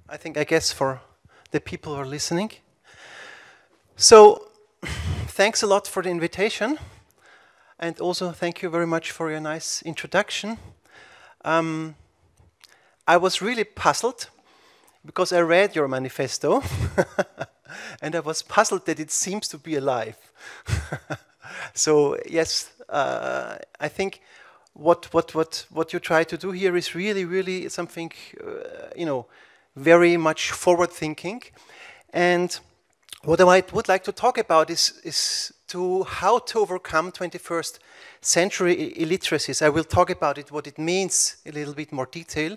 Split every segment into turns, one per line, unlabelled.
I guess for the people who are listening. So, thanks a lot for the invitation, and also thank you very much for your nice introduction. I was really puzzled because I read your manifesto, and I was puzzled that it seems to be alive. So yes, I think what you try to do here is really something, very much forward thinking. And what I would like to talk about is how to overcome 21st century illiteracies. I will talk about it, what it means, a little bit more detail.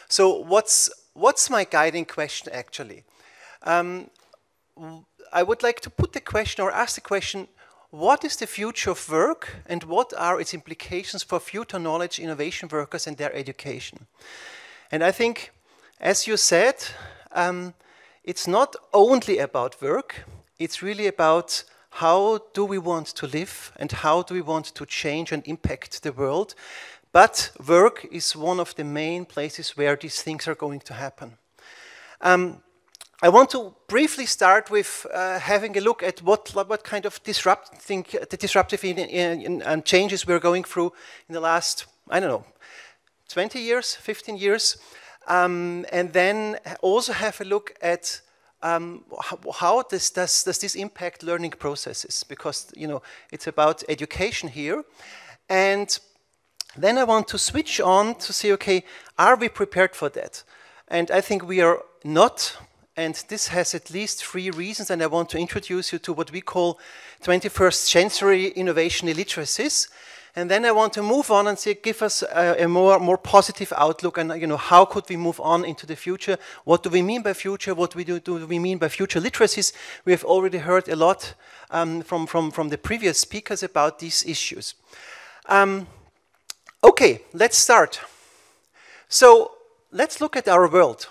So what's my guiding question actually? I would like to put the question or ask the question, what is the future of work and what are its implications for future knowledge innovation workers and their education? And I think, as you said, it's not only about work, it's really about how do we want to live and how do we want to change and impact the world. But work is one of the main places where these things are going to happen. I want to briefly start with having a look at what kind of disruptive changes we're going through in the last, 20 years, 15 years. And then also have a look at how does this impact learning processes, because it's about education here. And then I want to switch on to say, okay, are we prepared for that? And I think we are not, and this has at least 3 reasons, and I want to introduce you to what we call 21st century innovation illiteracies. And then I want to move on and say, give us a more positive outlook, and how could we move on into the future? What do we mean by future? What do we mean by future literacies? We have already heard a lot from the previous speakers about these issues. Okay, let's start. So let's look at our world.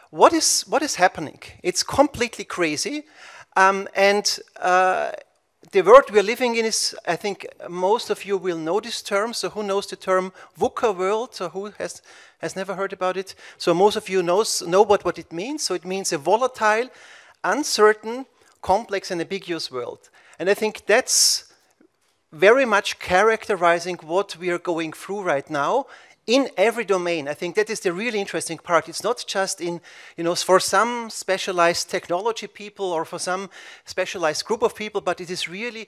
What is happening? It's completely crazy, the world we're living in is, I think most of you will know this term. So who knows the term VUCA world? So who has never heard about it? So most of you know what it means. So it means a volatile, uncertain, complex and ambiguous world. And I think that's very much characterizing what we are going through right now in every domain. I think that is the really interesting part. It's not just in, for some specialized technology people or for some specialized group of people, but it is really,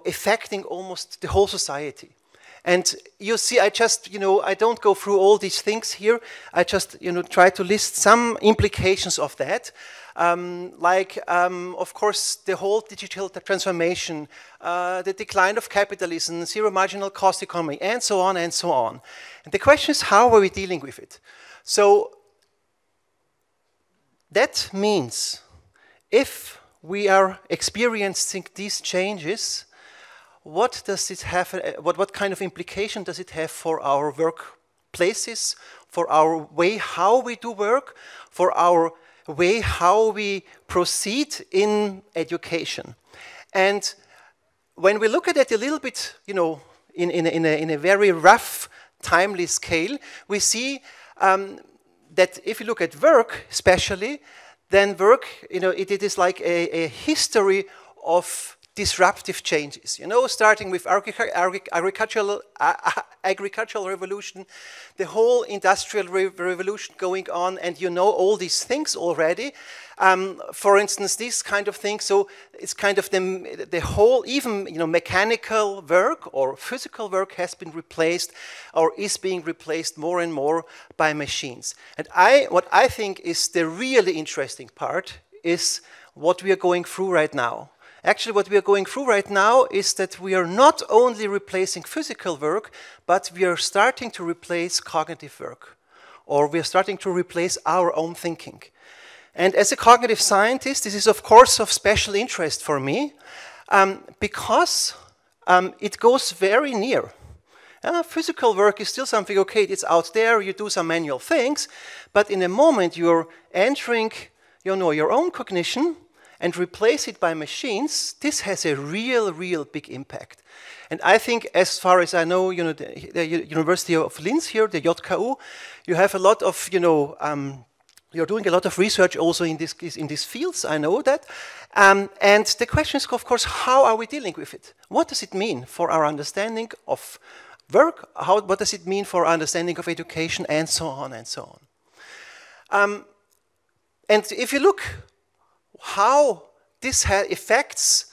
affecting almost the whole society. And you see, I just, I don't go through all these things here. I just, try to list some implications of that. Of course, the whole digital transformation, the decline of capitalism, zero marginal cost economy, and so on and so on. And the question is, how are we dealing with it? So that means if we are experiencing these changes, what does it have? What kind of implication does it have for our workplaces, for our way how we do work, for our way how we proceed in education? And when we look at it a little bit, in a very rough, timely scale, we see that if you look at work, especially, then work, it is like a history of disruptive changes, starting with agricultural revolution, the whole industrial revolution going on, and all these things already. For instance, this kind of thing, so it's kind of the whole, even mechanical work or physical work has been replaced or is being replaced more and more by machines. And what I think is the really interesting part is what we are going through right now. Actually, what we are going through right now is that we are not only replacing physical work, but we are starting to replace cognitive work, or we are starting to replace our own thinking. And as a cognitive scientist, this is of course of special interest for me, because it goes very near. Physical work is still something, okay, it's out there, you do some manual things, but in a moment you're entering, your own cognition, and replace it by machines, this has a real big impact. And I think, as far as I know, the University of Linz here, the JKU, you have a lot of, You're doing a lot of research also in these fields, I know that. And the question is, of course, how are we dealing with it? What does it mean for our understanding of work? What does it mean for our understanding of education, and so on and so on? And if you look how this affects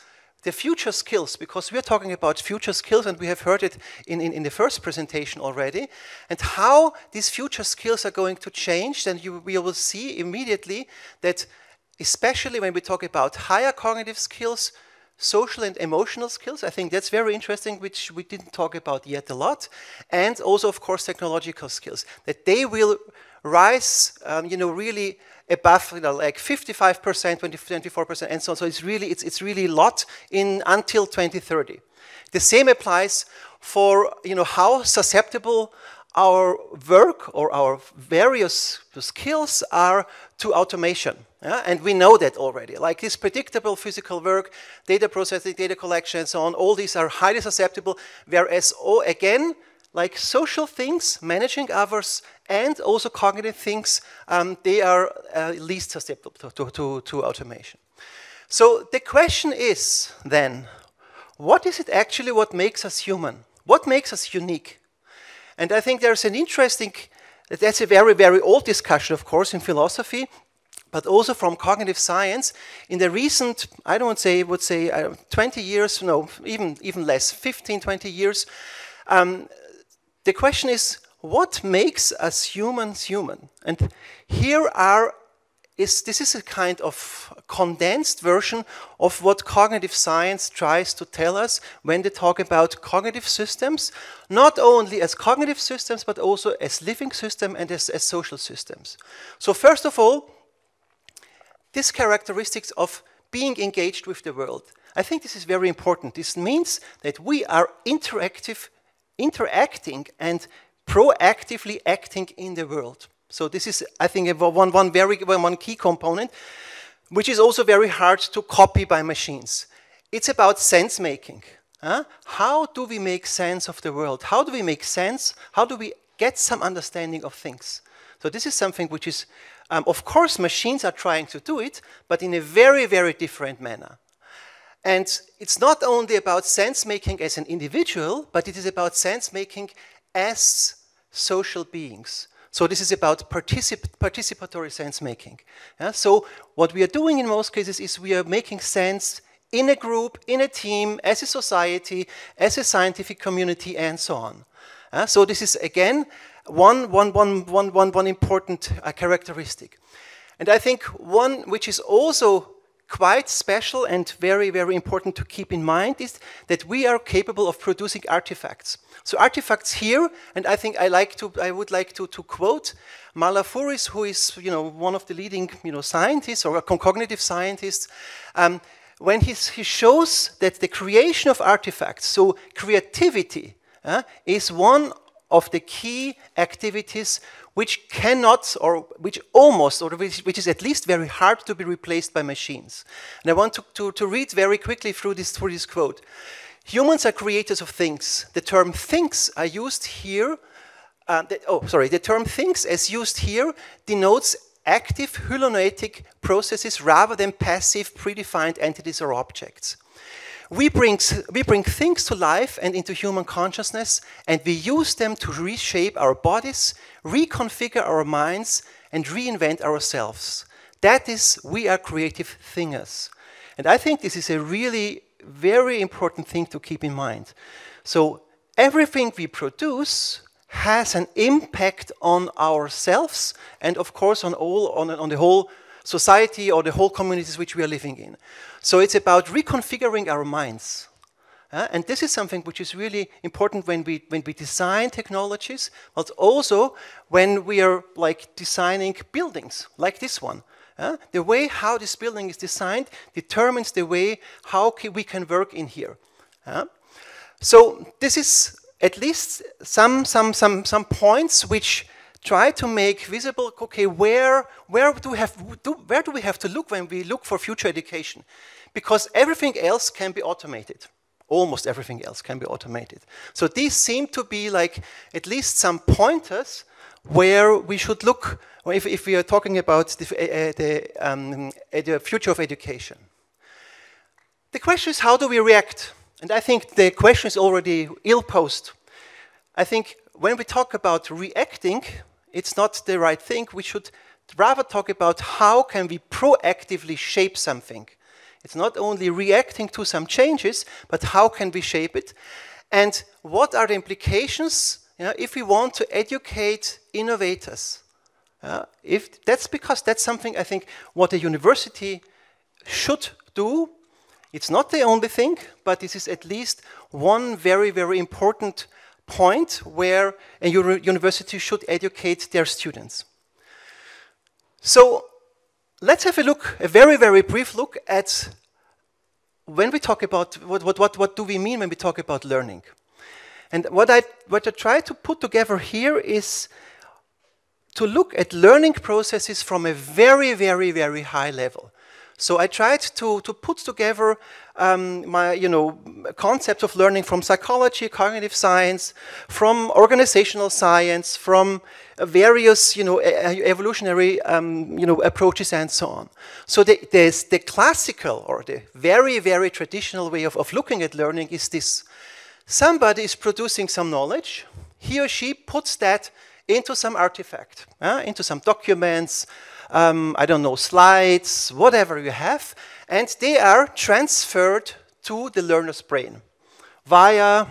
the future skills, because we're talking about future skills, and we have heard it in the first presentation already, and how these future skills are going to change, then we will see immediately that, especially when we talk about higher cognitive skills, social and emotional skills, I think that's very interesting, which we didn't talk about yet a lot, and also, of course, technological skills, that they will rise, really above, like 55%, 24%, and so on. So it's really a lot until 2030. The same applies for, how susceptible our work or our various skills are to automation. Yeah? And we know that already. Like this predictable physical work, data processing, data collection, and so on, all these are highly susceptible, whereas, again, like social things, managing others, and also cognitive things, they are least susceptible to automation. So the question is then, what is it actually what makes us human? What makes us unique? And I think there's an interesting, that's a very, very old discussion, of course, in philosophy, but also from cognitive science. In the recent, I would say 20 years, no, even less, 15, 20 years, the question is, what makes us humans human? And this is a kind of condensed version of what cognitive science tries to tell us when they talk about cognitive systems, not only as cognitive systems, but also as living systems and as social systems. So first of all, these characteristics of being engaged with the world. I think this is very important. This means that we are interacting and proactively acting in the world. So this is, I think, one key component, which is also very hard to copy by machines. It's about sense making. How do we make sense of the world? How do we make sense? How do we get some understanding of things? So this is something which is, of course, machines are trying to do it, but in a very, very different manner. And it's not only about sense-making as an individual, but it is about sense-making as social beings. So this is about participatory sense-making. Yeah? So what we are doing in most cases is we are making sense in a group, in a team, as a society, as a scientific community, and so on. So this is, again, one important characteristic. And I think one which is also quite special and very, very important to keep in mind is that we are capable of producing artifacts. So artifacts here, and I think I would like to quote Malafouris, who is one of the leading scientists or cognitive scientists, when he shows that the creation of artifacts, so creativity, is one of the key activities which cannot, or which almost, or which is at least very hard to be replaced by machines. And I want to read very quickly through this quote. Humans are creators of things. The term things are used here, the term things as used here denotes active holonoetic processes rather than passive predefined entities or objects. We bring things to life and into human consciousness, and we use them to reshape our bodies, reconfigure our minds, and reinvent ourselves. That is, we are creative thingers. And I think this is a really very important thing to keep in mind. So everything we produce has an impact on ourselves and, of course, on the whole society or the whole communities which we are living in. So it's about reconfiguring our minds. And this is something which is really important when we design technologies, but also when we are designing buildings like this one. The way how this building is designed determines the way how we can work in here. So this is at least some points which try to make visible, okay, where do we have to look when we look for future education? Because everything else can be automated. Almost everything else can be automated. So these seem to be at least some pointers where we should look or if we are talking about the future of education. The question is, how do we react? And I think the question is already ill-posed. I think when we talk about reacting, it's not the right thing. We should rather talk about how can we proactively shape something. It's not only reacting to some changes, but how can we shape it? And what are the implications if we want to educate innovators? Because that's something I think what a university should do. It's not the only thing, but this is at least one very, very important point where a university should educate their students. So let's have a very, very brief look at when we talk about what do we mean when we talk about learning. And what I try to put together here is to look at learning processes from a very, very, very high level. So I tried to put together my concepts of learning from psychology, cognitive science, from organizational science, from various evolutionary approaches and so on. So there's the classical or the very, very traditional way of looking at learning is this. Somebody is producing some knowledge. He or she puts that into some artifact, into some documents, I don't know, slides, whatever you have, and they are transferred to the learner's brain via,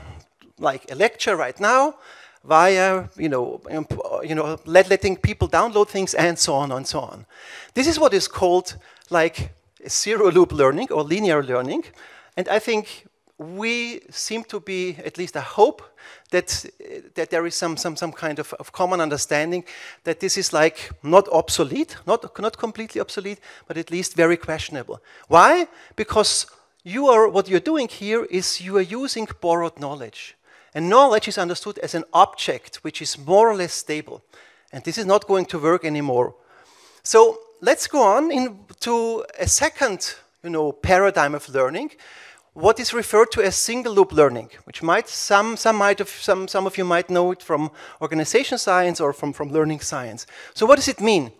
like a lecture right now, via, letting people download things and so on and so on. This is what is called like zero-loop learning or linear learning, and I think we seem to be, at least I hope, that there is some kind of common understanding that this is like not obsolete, not completely obsolete, but at least very questionable. Why? Because what you're doing here is you are using borrowed knowledge. And knowledge is understood as an object which is more or less stable. And this is not going to work anymore. So let's go on into a second paradigm of learning, what is referred to as single-loop learning, which some of you might know it from organization science or from learning science. So what does it mean?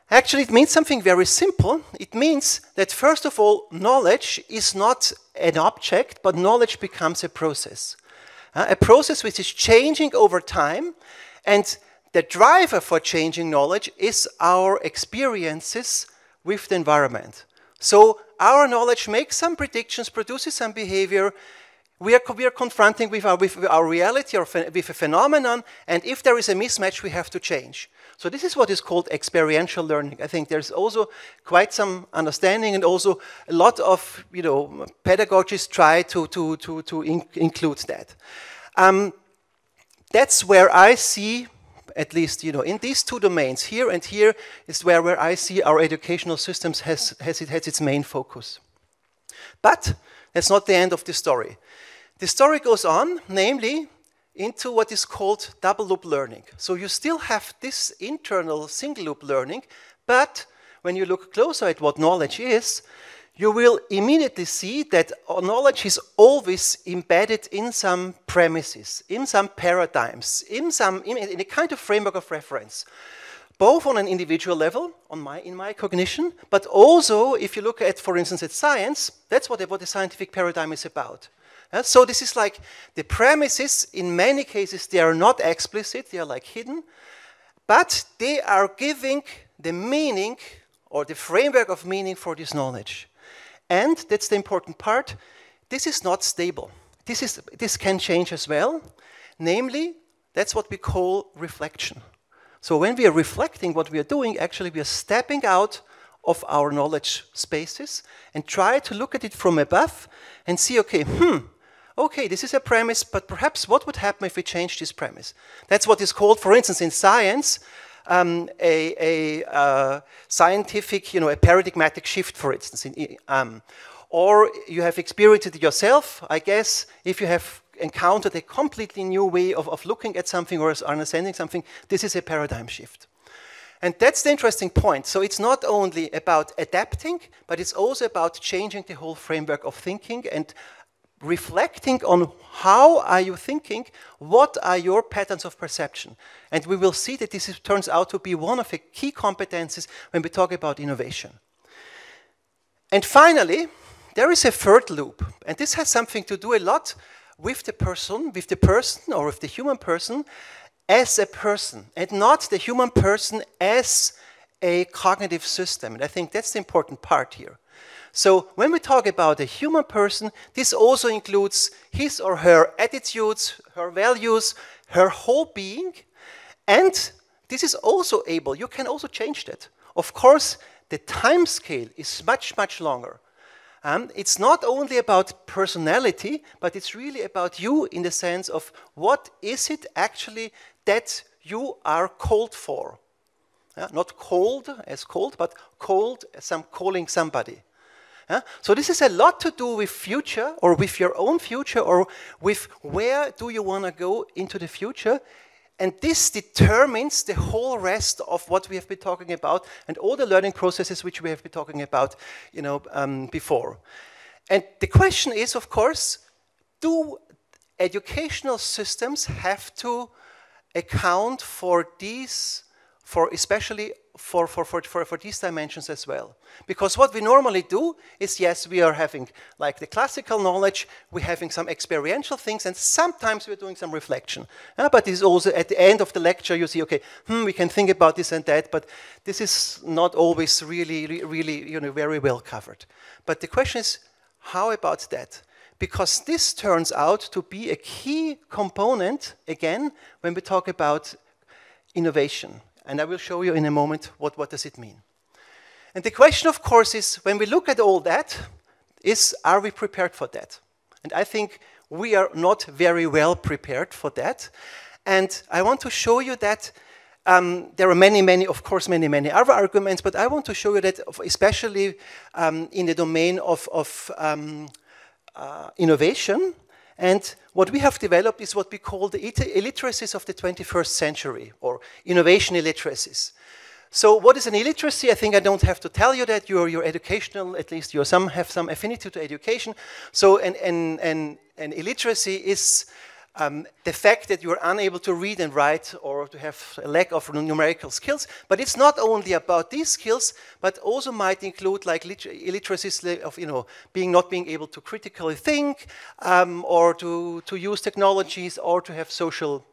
Actually, it means something very simple. It means that, first of all, knowledge is not an object, but knowledge becomes a process. A process which is changing over time, and the driver for changing knowledge is our experiences with the environment. So our knowledge makes some predictions, produces some behavior. We are confronting with our reality or with a phenomenon, and if there is a mismatch, we have to change. So this is what is called experiential learning. I think there's also quite some understanding, and also a lot of pedagogists try to include that. That's where I see, at least in these two domains, here and here, is where I see our educational systems has its main focus. But that's not the end of the story. The story goes on, namely, into what is called double-loop learning. So you still have this internal single-loop learning, but when you look closer at what knowledge is, you will immediately see that knowledge is always embedded in some premises, in some paradigms, in a kind of framework of reference, both on an individual level, in my cognition, but also if you look at, for instance, at science, that's what the scientific paradigm is about. So this is like the premises, in many cases, they are not explicit, they are like hidden, but they are giving the meaning or the framework of meaning for this knowledge. And that's the important part, this is not stable. This can change as well. Namely, that's what we call reflection. So when we are reflecting what we are doing, actually we are stepping out of our knowledge spaces and try to look at it from above and see, okay, this is a premise, but perhaps what would happen if we change this premise? That's what is called, for instance, in science, a scientific, a paradigmatic shift, for instance. Or you have experienced it yourself, I guess, if you have encountered a completely new way of looking at something or understanding something, this is a paradigm shift. And that's the interesting point. So it's not only about adapting, but it's also about changing the whole framework of thinking and reflecting on how are you thinking, what are your patterns of perception. And we will see that this turns out to be one of the key competencies when we talk about innovation. And finally, there is a third loop, and this has something to do a lot with the person or with the human person as a person, and not the human person as a cognitive system. And I think that's the important part here. So when we talk about a human person, this also includes his or her attitudes, her values, her whole being, and this is also able, you can also change that. Of course, the time scale is much, much longer. It's not only about personality, but it's really about you in the sense of what is it actually that you are called for. Not cold as cold, but cold as calling somebody. So this is a lot to do with future, or with your own future, or with where do you want to go into the future. And this determines the whole rest of what we have been talking about and all the learning processes which we have been talking about, before. And the question is, of course, do educational systems have to account for these, especially for these dimensions as well? Because what we normally do is, yes, we are having like the classical knowledge, we're having some experiential things, and sometimes we're doing some reflection. But this is also at the end of the lecture, you see, okay, we can think about this and that, but this is not always really, very well covered. But the question is, how about that? Because this turns out to be a key component, again, when we talk about innovation. And I will show you in a moment what does it mean. And the question, of course, is when we look at all that, are we prepared for that? And I think we are not very well prepared for that. And I want to show you that there are many other arguments, but I want to show you that especially in the domain of innovation. And what we have developed is what we call the illiteracies of the 21st century, or innovation illiteracies. So what is an illiteracy? I think I don't have to tell you that. You're educational, at least you have some affinity to education. So an illiteracy is the fact that you're unable to read and write, or to have a lack of numerical skills. But it's not only about these skills, but also might include like illiteracies of not being able to critically think, or to use technologies, or to have social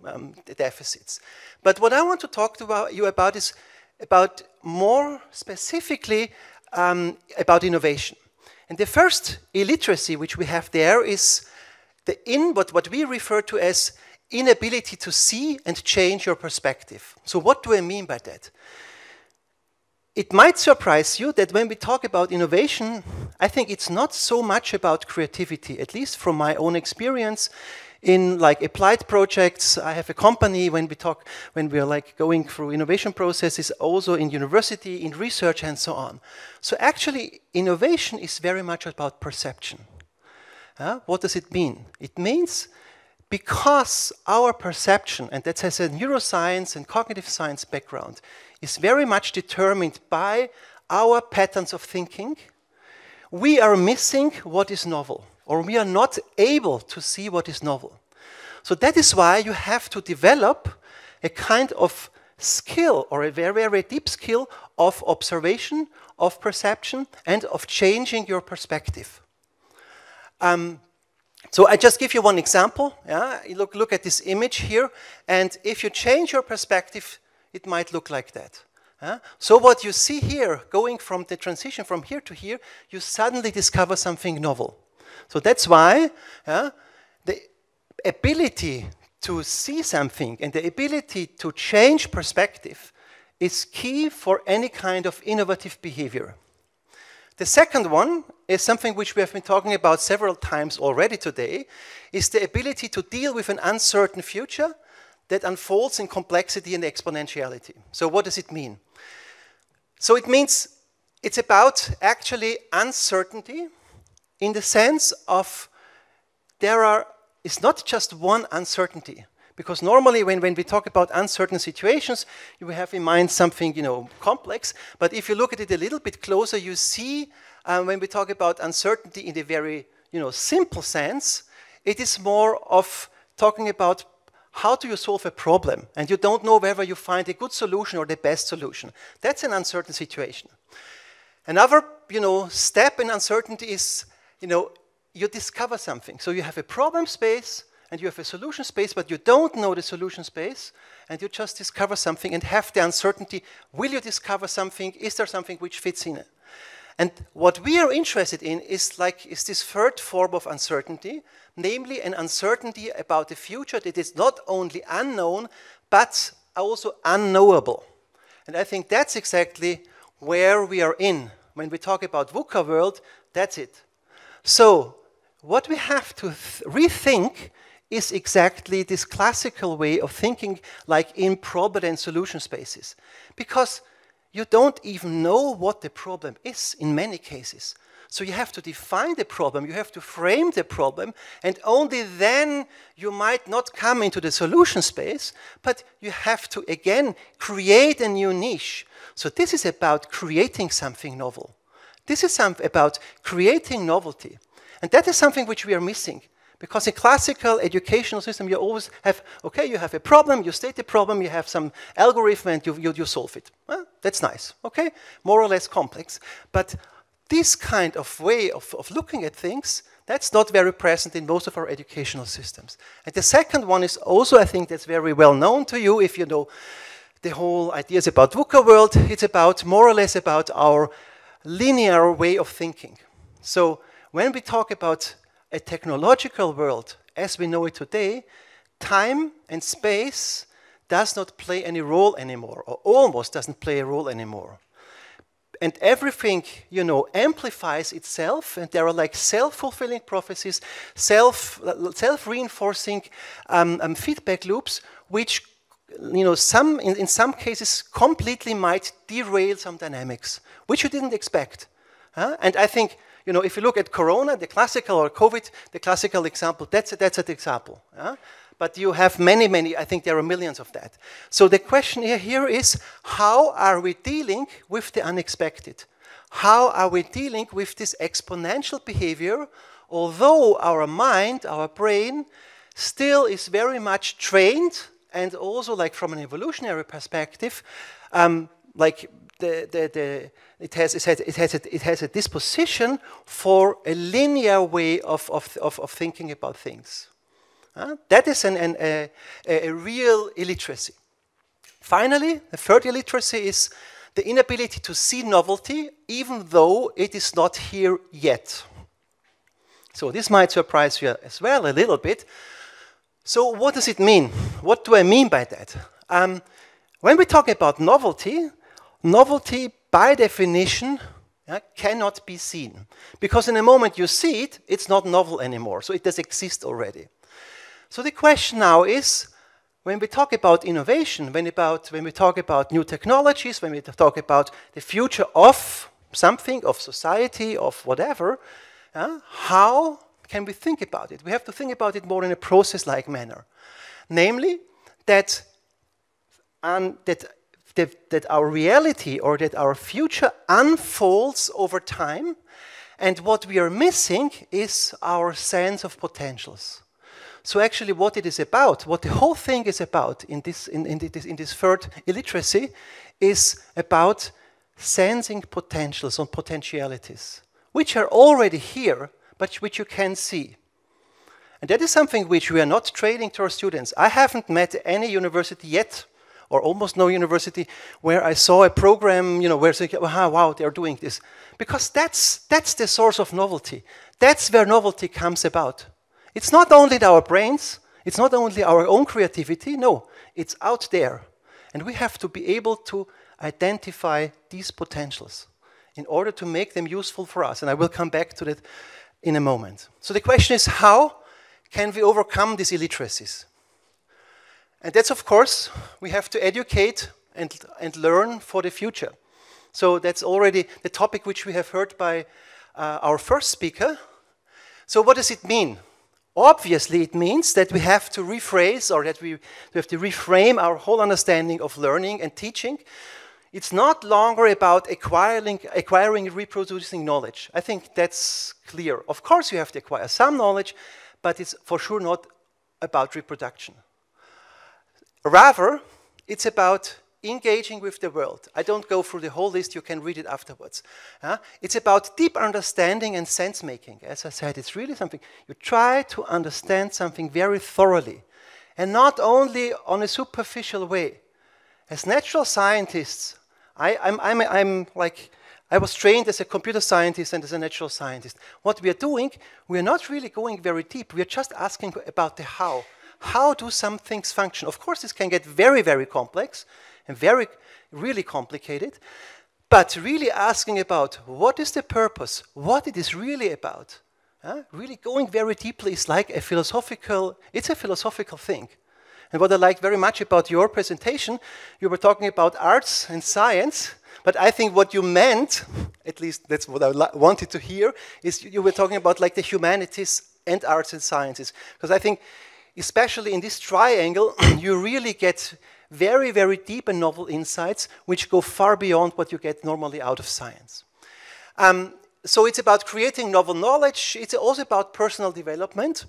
deficits. But what I want to talk to you about is about more specifically about innovation. And the first illiteracy which we have there is what we refer to as inability to see and change your perspective. So what do I mean by that? It might surprise you that when we talk about innovation, I think it's not so much about creativity, at least from my own experience. In like applied projects, I have a company when we are like going through innovation processes, also in university, in research and so on. So actually, innovation is very much about perception. What does it mean? It means because our perception, and that has a neuroscience and cognitive science background, is very much determined by our patterns of thinking, we are missing what is novel, or we are not able to see what is novel. So that is why you have to develop a kind of skill, or a very, very deep skill of observation, of perception, and of changing your perspective. So I just give you one example. You look at this image here, and if you change your perspective, it might look like that. So what you see here, going from the transition from here to here, you suddenly discover something novel. So that's why the ability to see something and the ability to change perspective is key for any kind of innovative behavior. The second one is something which we have been talking about several times already today, is the ability to deal with an uncertain future that unfolds in complexity and exponentiality. So what does it mean? So it means it's about actually uncertainty in the sense of it's not just one uncertainty. Because normally when we talk about uncertain situations, you have in mind something complex. But if you look at it a little bit closer, you see when we talk about uncertainty in the very simple sense, it is more of talking about how do you solve a problem, and you don't know whether you find a good solution or the best solution. That's an uncertain situation. Another, step in uncertainty is, you discover something. So you have a problem space and you have a solution space, but you don't know the solution space, and you just discover something and have the uncertainty. Will you discover something? Is there something which fits in it? And what we are interested in is this third form of uncertainty, namely an uncertainty about the future that is not only unknown, but also unknowable. And I think that's exactly where we are in. When we talk about VUCA world, that's it. So what we have to rethink is exactly this classical way of thinking, like in problem and solution spaces. Because you don't even know what the problem is in many cases. So you have to define the problem, you have to frame the problem, and only then you might not come into the solution space, but you have to, again, create a new niche. So this is about creating something novel. This is about creating novelty. And that is something which we are missing. Because in classical educational system, you always have, okay, you have a problem, you state the problem, you have some algorithm, and you solve it. Well, that's nice, okay? More or less complex. But this kind of way of looking at things, that's not very present in most of our educational systems. And the second one is also, I think, that's very well known to you, if you know the whole ideas about VUCA world. It's about, more or less, about our linear way of thinking. So when we talk about a technological world, as we know it today, time and space does not play any role anymore, or almost doesn't play a role anymore. And everything, amplifies itself, and there are like self-fulfilling prophecies, self-reinforcing feedback loops, which, in some cases completely might derail some dynamics, which you didn't expect. And I think, if you look at Corona, the classical, or COVID, the classical example, that's an example. But you have many, I think there are millions of that. So the question here is, how are we dealing with the unexpected? How are we dealing with this exponential behavior, although our mind, our brain, still is very much trained, and also like from an evolutionary perspective, it has a disposition for a linear way of thinking about things. That is a real illiteracy. Finally, the third illiteracy is the inability to see novelty, even though it is not here yet. So this might surprise you as well a little bit. So what does it mean? What do I mean by that? When we talk about novelty, novelty by definition cannot be seen. Because in the moment you see it, it's not novel anymore. So it does exist already. So the question now is, when we talk about innovation, when we talk about new technologies, when we talk about the future of something, of society, of whatever, how can we think about it? We have to think about it more in a process-like manner. Namely, that our reality, or that our future unfolds over time, and what we are missing is our sense of potentials. So actually what it is about, what the whole thing is about in this third illiteracy, is about sensing potentials and potentialities, which are already here, but which you can see. And that is something which we are not training to our students. I haven't met any university yet, or almost no university, where I saw a program, where I think, wow, they're doing this. Because that's the source of novelty. That's where novelty comes about. It's not only our brains, it's not only our own creativity, no, it's out there. And we have to be able to identify these potentials in order to make them useful for us. And I will come back to that in a moment. So the question is, how can we overcome these illiteracies? And that's, of course, we have to educate and learn for the future. So that's already the topic which we have heard by our first speaker. So what does it mean? Obviously, it means that we have to rephrase, or that we have to reframe our whole understanding of learning and teaching It's not longer about acquiring and reproducing knowledge. I think that's clear. Of course you have to acquire some knowledge, but it's for sure not about reproduction. Rather, it's about engaging with the world. I don't go through the whole list, you can read it afterwards. It's about deep understanding and sense-making. As I said, it's really something, you try to understand something very thoroughly, and not only on a superficial way. As natural scientists, I was trained as a computer scientist and as a natural scientist. What we are doing, we are not really going very deep, we are just asking about the how. How do some things function? Of course, this can get very, very complex, and really complicated, but really asking about what is the purpose, what it is really about. Really going very deeply is like it's a philosophical thing. And what I like very much about your presentation, you were talking about arts and science, but I think what you meant, at least that's what I wanted to hear, is you were talking about like the humanities and arts and sciences. Because I think, especially in this triangle, you really get very, very deep and novel insights which go far beyond what you get normally out of science. So it's about creating novel knowledge, it's also about personal development.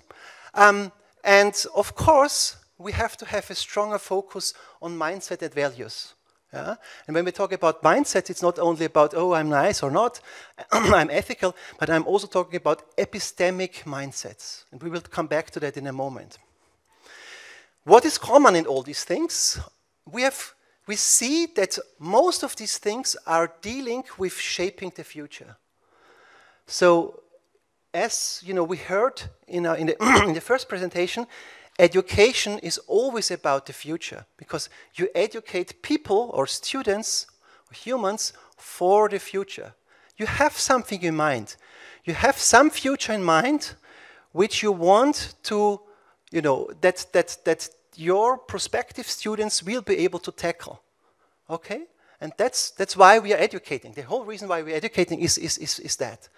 And of course, we have to have a stronger focus on mindset and values. And when we talk about mindset, it's not only about, oh, I'm nice or not, I'm ethical, but I'm also talking about epistemic mindsets. And we will come back to that in a moment. What is common in all these things? We see that most of these things are dealing with shaping the future. So, as you know, we heard in the first presentation, education is always about the future because you educate people or students or humans for the future. You have something in mind. You have some future in mind which you want to, you know, that your prospective students will be able to tackle, okay? And that's why we are educating. The whole reason why we're educating is that.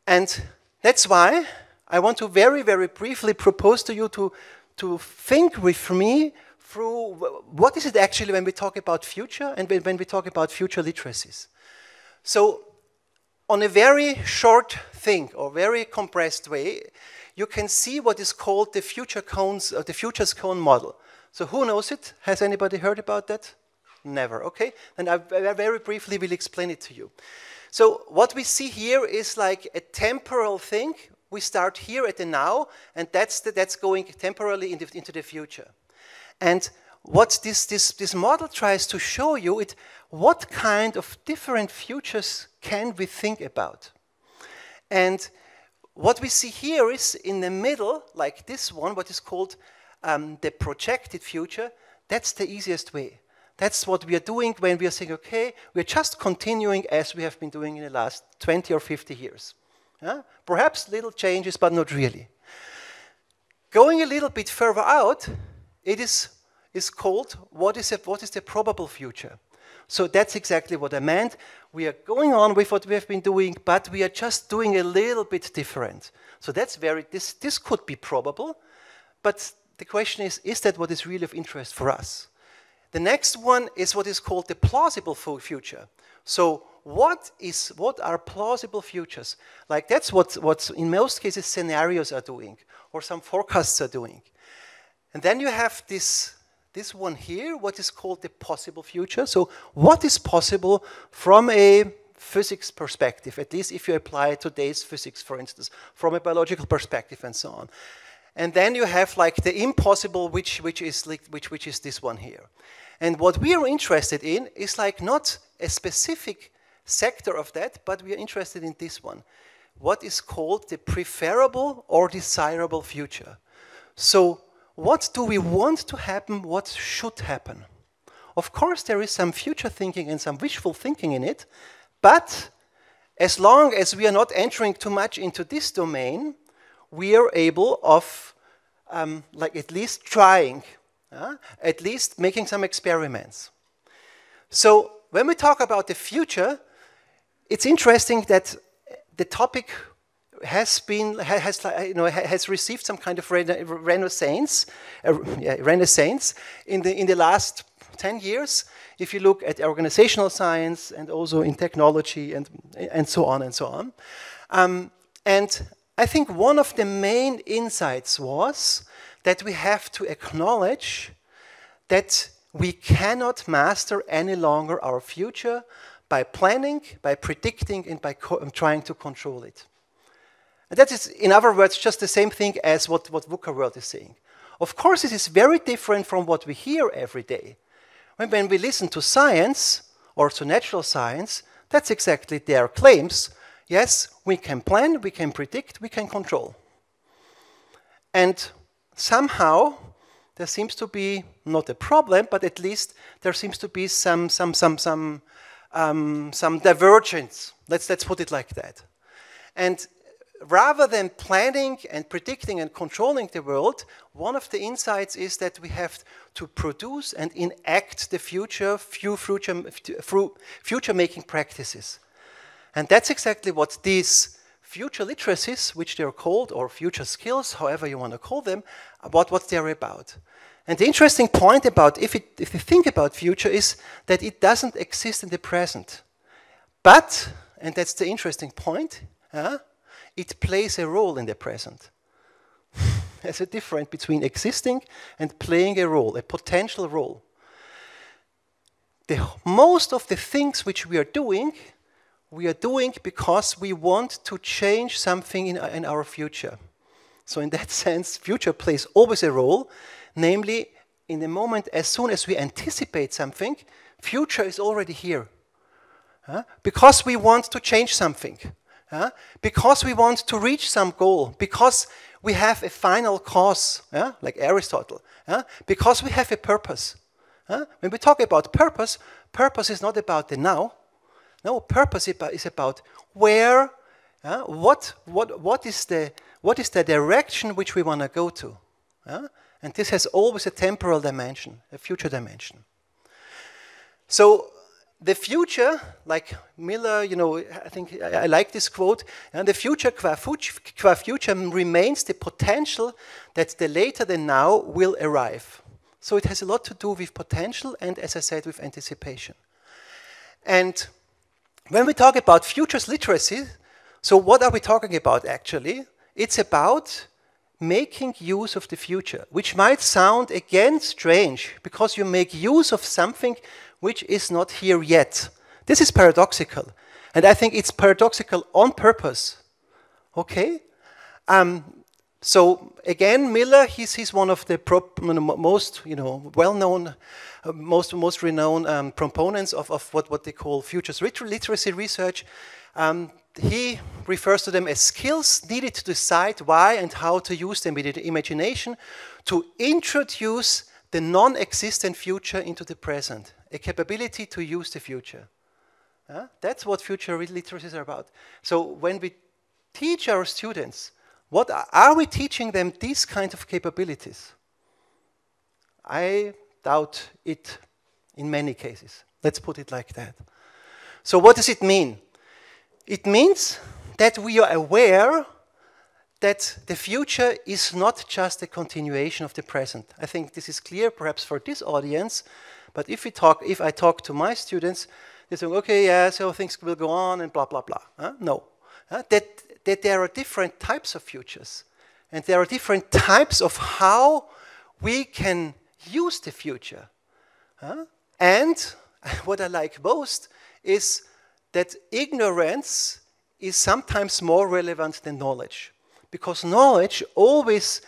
And that's why I want to very, very briefly propose to you to think with me through what is it actually when we talk about future and when we talk about future literacies. So, on a very short thing or very compressed way, you can see what is called the future cones, or the futures cone model. So who knows it? Has anybody heard about that? Never, okay? And I very briefly will explain it to you. So what we see here is like a temporal thing. We start here at the now, and that's going temporarily into the future. And what this model tries to show you is what kind of different futures can we think about. And what we see here is in the middle, like this one, what is called the projected future. That's the easiest way. That's what we are doing when we are saying, okay, we're just continuing as we have been doing in the last 20 or 50 years. Perhaps little changes, but not really. Going a little bit further out, it is called, what is the probable future? So that's exactly what I meant. We are going on with what we have been doing, but we are just doing a little bit different. So that's this could be probable, but the question is that what is really of interest for us? The next one is what is called the plausible future. So what are plausible futures? Like that's what in most cases scenarios are doing, or some forecasts are doing. And then you have this one here, what is called the possible future. So what is possible from a physics perspective, at least if you apply today's physics, for instance, from a biological perspective and so on. And then you have like the impossible, which is this one here. And what we are interested in is like not a specific sector of that, but we are interested in this one. What is called the preferable or desirable future. So what do we want to happen? What should happen? Of course, there is some future thinking and some wishful thinking in it, but as long as we are not entering too much into this domain, we are able of, like at least trying, at least making some experiments. So when we talk about the future, it's interesting that the topic has received some kind of renaissance in the last 10 years. if you look at organizational science and also in technology and so on and so on. And I think one of the main insights was that we have to acknowledge that we cannot master any longer our future by planning, by predicting, and by trying to control it. And that is, in other words, just the same thing as what VUCA World is saying. Of course, it is very different from what we hear every day. When we listen to science, or to natural science, that's exactly their claims. Yes, we can plan, we can predict, we can control. And somehow, there seems to be not a problem, but at least there seems to be some divergence. Let's put it like that. And rather than planning and predicting and controlling the world, one of the insights is that we have to produce and enact the future through future-making practices. And that's exactly what these future literacies, which they're called, or future skills, however you want to call them, what they're about. And the interesting point about, if you think about future, is that it doesn't exist in the present. But, and that's the interesting point, it plays a role in the present. There's a difference between existing and playing a role, a potential role. Most of the things which we are doing because we want to change something in our future. So in that sense, future plays always a role, namely, in the moment, as soon as we anticipate something, future is already here. Because we want to change something. Because we want to reach some goal. Because we have a final cause, like Aristotle. Because we have a purpose. When we talk about purpose, purpose is not about the now. No, purpose is about where, what is the direction which we want to go to. And this has always a temporal dimension, a future dimension. So the future, like Miller, I think I like this quote, and the future qua future remains the potential that the later than now will arrive. So it has a lot to do with potential and, as I said, with anticipation. And when we talk about futures literacy, so what are we talking about actually? It's about making use of the future, which might sound again strange, because you make use of something which is not here yet. This is paradoxical, and I think it's paradoxical on purpose. Okay? So again, Miller, he's one of the most well-known, most renowned proponents of what they call futures literacy research. He refers to them as skills needed to decide why and how to use them with the imagination to introduce the non-existent future into the present, a capability to use the future. That's what future literacies are about. So when we teach our students, what are we teaching them these kinds of capabilities? I doubt it in many cases. Let's put it like that. So what does it mean? It means that we are aware that the future is not just a continuation of the present. I think this is clear perhaps for this audience, but if I talk to my students, they say, okay, yeah, so things will go on and blah, blah, blah. No. That there are different types of futures, and there are different types of how we can use the future. And what I like most is that ignorance is sometimes more relevant than knowledge, because knowledge always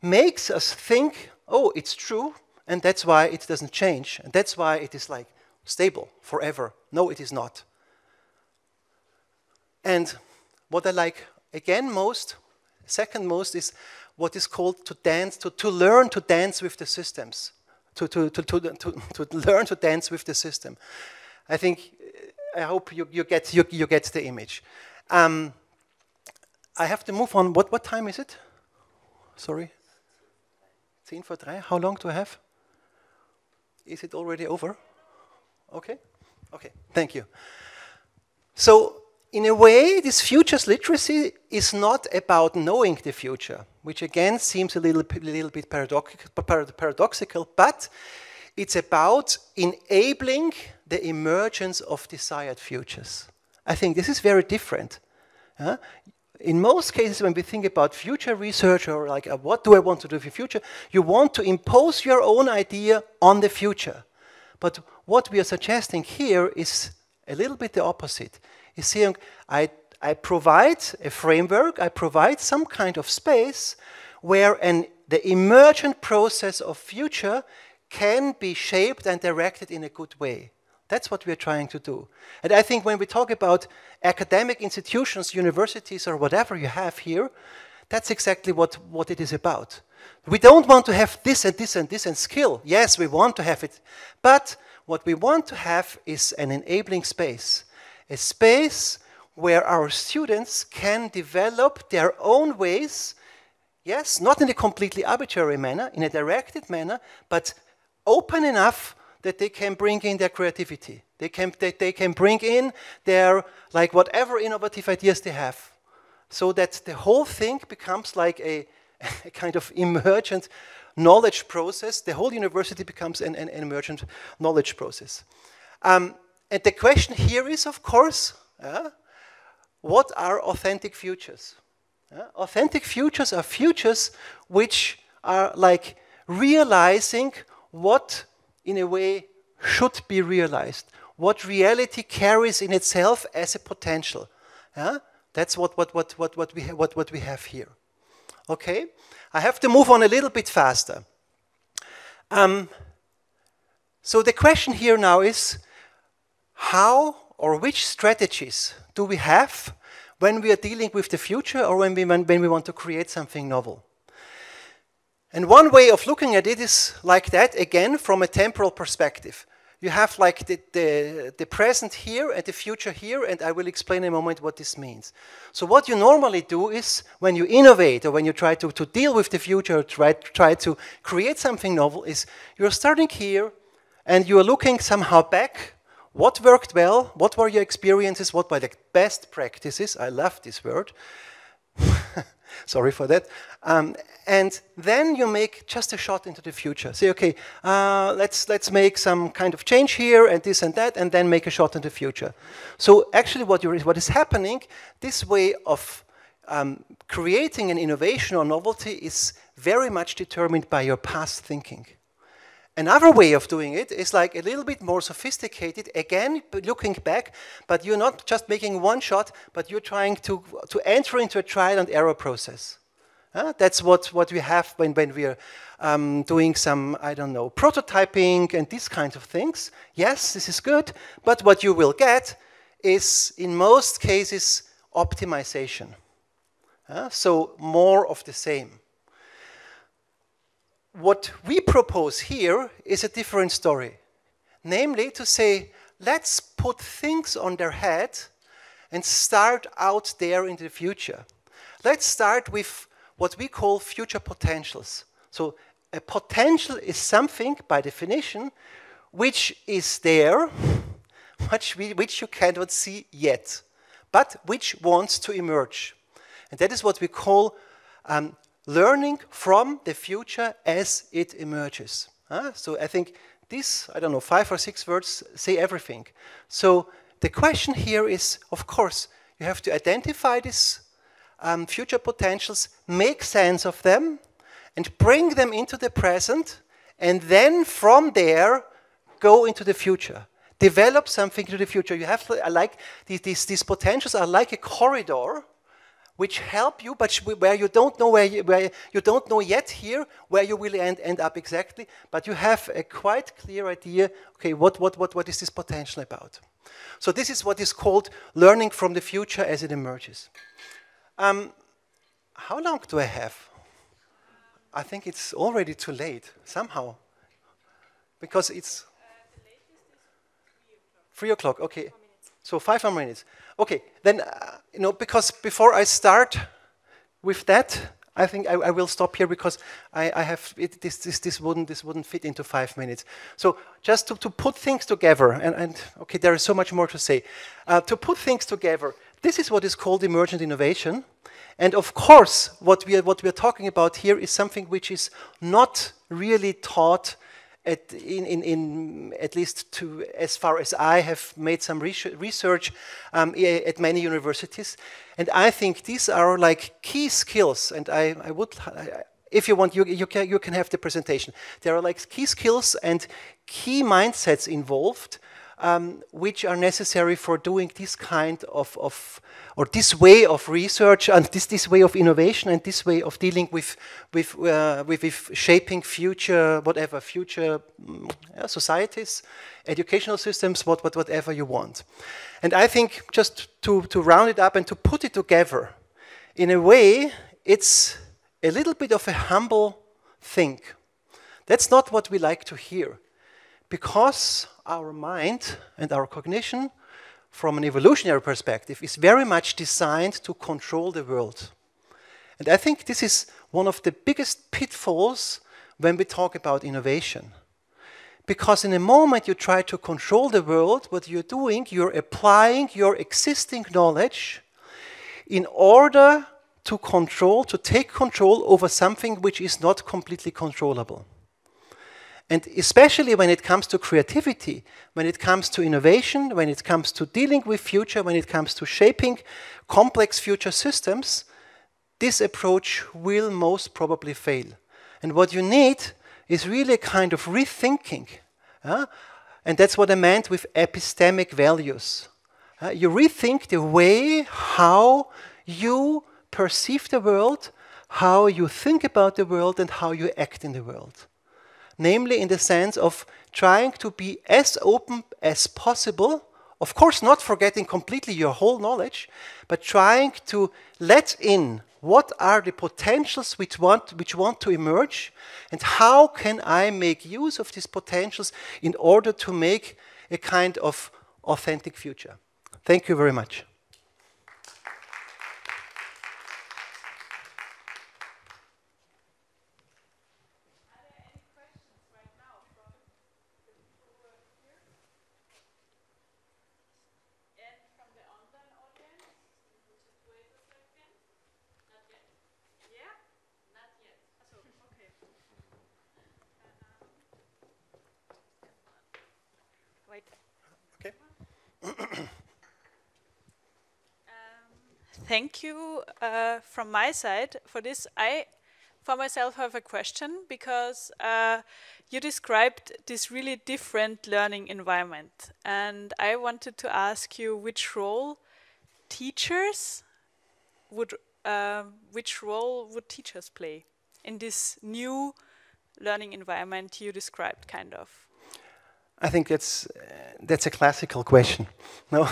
makes us think, oh, it's true, and that's why it doesn't change, and that's why it is like stable forever. No, it is not. And what I like again most, second most, is what is called to dance, to learn to dance with the systems, to learn to dance with the system. I hope you get the image. I have to move on. What time is it? Sorry. 2:50. How long do I have? Is it already over? Okay. Okay. Thank you. So, in a way, this futures literacy is not about knowing the future, which again seems a little bit paradoxical, but It's about enabling the emergence of desired futures. I think this is very different. In most cases, when we think about future research or like, what do I want to do for the future, you want to impose your own idea on the future. But what we are suggesting here is a little bit the opposite. Is saying, I provide a framework, I provide some kind of space where the emergent process of future can be shaped and directed in a good way. That's what we're trying to do. And I think when we talk about academic institutions, universities, or whatever you have here, that's exactly what it is about. We don't want to have this and this and this and skill. Yes, we want to have it. But what we want to have is an enabling space. A space where our students can develop their own ways, yes, not in a completely arbitrary manner, in a directed manner, but open enough that they can bring in their creativity. They can bring in their, like, whatever innovative ideas they have. So that the whole thing becomes like a kind of emergent knowledge process. The whole university becomes an emergent knowledge process. And the question here is, of course, what are authentic futures? Authentic futures are futures which are like realizing what in a way should be realized, what reality carries in itself as a potential. That's what we have here. Okay, I have to move on a little bit faster. So the question here now is, how or which strategies do we have when we are dealing with the future or when we want to create something novel? And one way of looking at it is like that, again, from a temporal perspective. You have like the present here and the future here, and I will explain in a moment what this means. So what you normally do is, when you innovate or when you try to deal with the future, try to create something novel, is you're starting here and you are looking somehow back. What worked well? What were your experiences? What were the best practices? I love this word. Sorry for that. And then you make just a shot into the future. Say, okay, let's make some kind of change here and this and that, and then make a shot into the future. So actually what is happening, this way of creating an innovation or novelty is very much determined by your past thinking. Another way of doing it is like a little bit more sophisticated, again, looking back, but you're not just making one shot, but you're trying to enter into a trial and error process. That's what we have when we are doing some, I don't know, prototyping and these kinds of things. Yes, this is good, but what you will get is, in most cases, optimization. So more of the same. What we propose here is a different story. Namely, to say, let's put things on their head and start out there in the future. Let's start with what we call future potentials. So a potential is something, by definition, which is there, which you cannot see yet, but which wants to emerge. And that is what we call learning from the future as it emerges. So I think these, I don't know, 5 or 6 words say everything. So the question here is, of course, you have to identify these future potentials, make sense of them, and bring them into the present, and then from there, go into the future. Develop something to the future. You have, like, these potentials are like a corridor, which help you, but where you don't know where you don't know yet here where you will end up exactly, but you have a quite clear idea. Okay, what is this potential about? So this is what is called learning from the future as it emerges. How long do I have? I think it's already too late somehow, because it's the latest is 3 o'clock. Okay. So 5 more minutes. Okay, then, because before I start with that, I think I will stop here, because I have, this wouldn't fit into 5 minutes. So just to put things together, and okay, there is so much more to say. To put things together, this is what is called emergent innovation. And of course, what we are talking about here is something which is not really taught at least to as far as I have made some research at many universities, and I think these are like key skills. And I would, if you want, you can have the presentation. There are like key skills and key mindsets involved, which are necessary for doing this kind of or this way of research and this way of innovation and this way of dealing with shaping future societies, educational systems, whatever you want. And I think just to round it up and to put it together, in a way, it's a little bit of a humble thing. That's not what we like to hear, because our mind and our cognition, from an evolutionary perspective, is very much designed to control the world. And I think this is one of the biggest pitfalls when we talk about innovation. Because in the moment you try to control the world, what you're doing, you're applying your existing knowledge in order to take control over something which is not completely controllable. And especially when it comes to creativity, when it comes to innovation, when it comes to dealing with future, when it comes to shaping complex future systems, this approach will most probably fail. And what you need is really a kind of rethinking. And that's what I meant with epistemic values. You rethink the way how you perceive the world, how you think about the world, and how you act in the world. Namely in the sense of trying to be as open as possible, of course not forgetting completely your whole knowledge, but trying to let in what are the potentials which want to emerge, and how can I make use of these potentials in order to make a kind of authentic future. Thank you very much.
Thank you from my side for this. I, for myself, have a question, because you described this really different learning environment. And I wanted to ask you which role teachers would play in this new learning environment you described, kind of?
I think that's a classical question. No,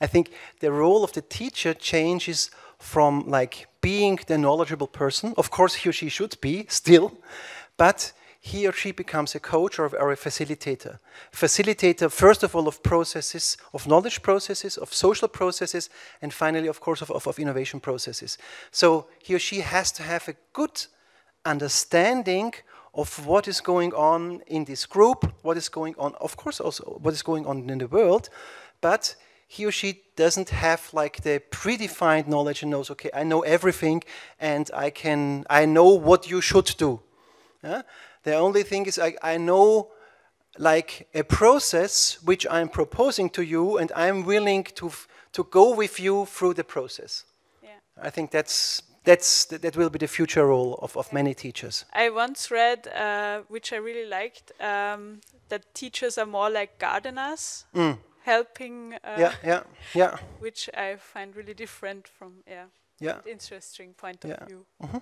I think the role of the teacher changes from like being the knowledgeable person. Of course, he or she should be still, but he or she becomes a coach or a facilitator. Facilitator, first of all, of processes, of knowledge processes, of social processes, and finally, of course, of innovation processes. So he or she has to have a good understanding of what is going on in this group, what is going on, of course, also what is going on in the world, but he or she doesn't have like the predefined knowledge and knows, okay, I know everything and I know what you should do. The only thing is I know like a process which I'm proposing to you, and I'm willing to go with you through the process. Yeah. I think that will be the future role of many teachers.
I once read, which I really liked, that teachers are more like gardeners, helping, which I find really different from, an interesting point of view. Mm-hmm.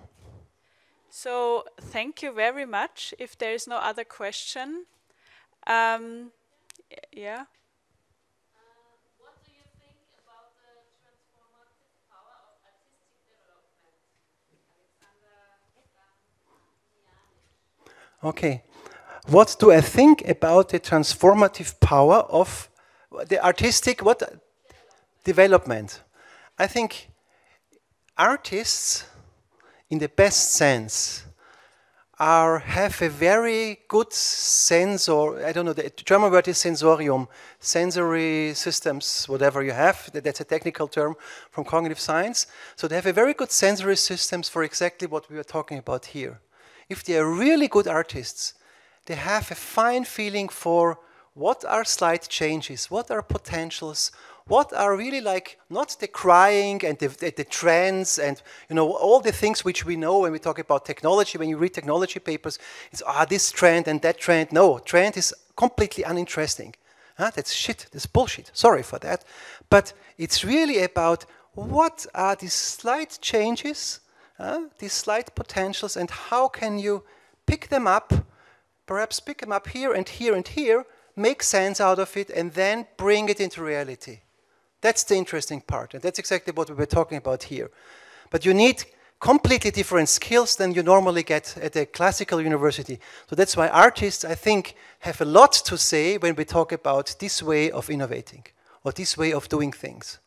So thank you very much. If there is no other question, yeah.
Okay, what do I think about the transformative power of the artistic development? I think artists, in the best sense, have a very good sense, or I don't know, the German word is sensorium, sensory systems, whatever you have, that's a technical term from cognitive science. So they have a very good sensory systems for exactly what we are talking about here. If they are really good artists, they have a fine feeling for what are slight changes, what are potentials, what are really like not the crying and the trends and all the things which we know when we talk about technology. When you read technology papers, it's this trend and that trend. No, trend is completely uninteresting. That's shit, that's bullshit, sorry for that. But it's really about what are these slight changes, these slight potentials, and how can you pick them up, perhaps pick them up here and here and here, make sense out of it, and then bring it into reality. That's the interesting part, and that's exactly what we were talking about here. But you need completely different skills than you normally get at a classical university. So that's why artists, I think, have a lot to say when we talk about this way of innovating, or this way of doing things.